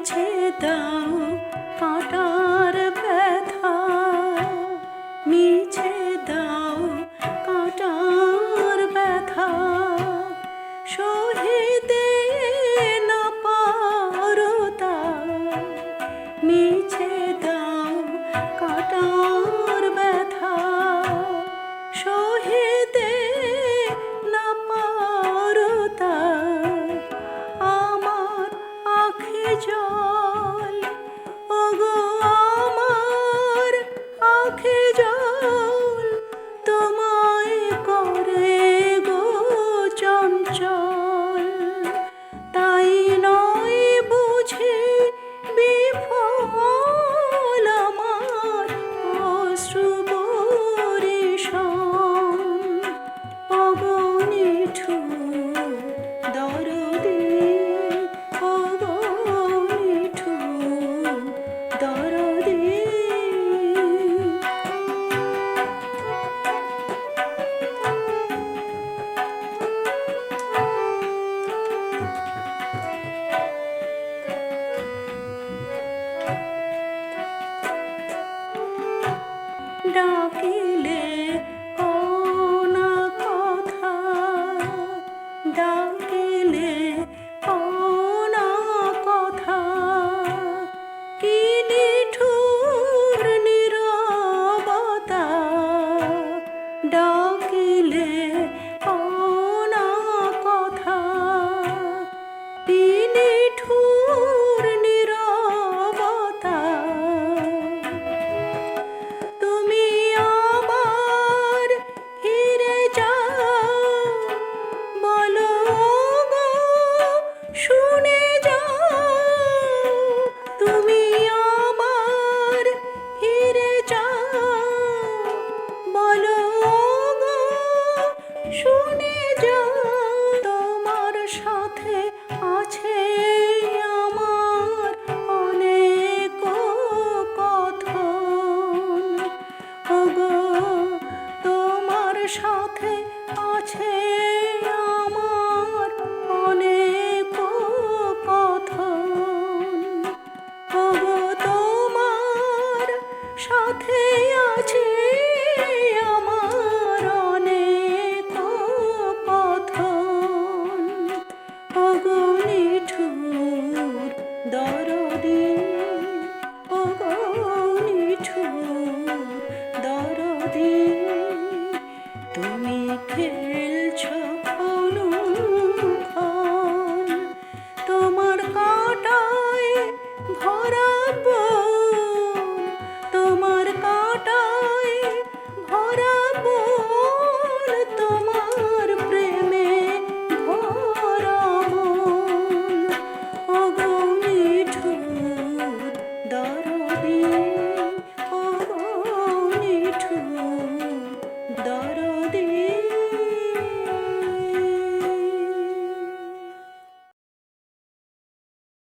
মিছে দাও কাঁটার ব্যথা, মিছে দাও কাঁটার ব্যথা, সহিতে না পারো তা। মিছে দাও কাঁটার ব্যথা, সহিতে না পারো তা। আমার আঁখি জল, ওগো আমার আঁখি জল, তোমায় করে গো চঞ্চল। তাই নয় বুঝি বিফল আমার অশ্রু বর্ষণ। ওগো নিঠুর দরদী, ওগো নিঠুর দরদী। ডাকিলে কোনা কথা, ডাকিলে কোনা কথা, কি নিঠুর নীরবতা। ডাকিলে কোনা কথা, কি নিঠুর নীরবতা। তুমি আবার ফিরে যাও, বলো গো শুনে যাও। তুমি আবার ফিরে যাও, বলো গো শুনে যাও। তোমার সাথে আছে আমার অনেক কথন, ওগো তোমার সাথে আছে আমার অনেক কথন। ওগো তোমার সাথে আছে আমার অনেক কথন। ওগো নিঠুর দরদী, ওগো নিঠুর দরদী। তুমি খেলছ অনুক্ষণ, তোমার কাঁটায় ভরা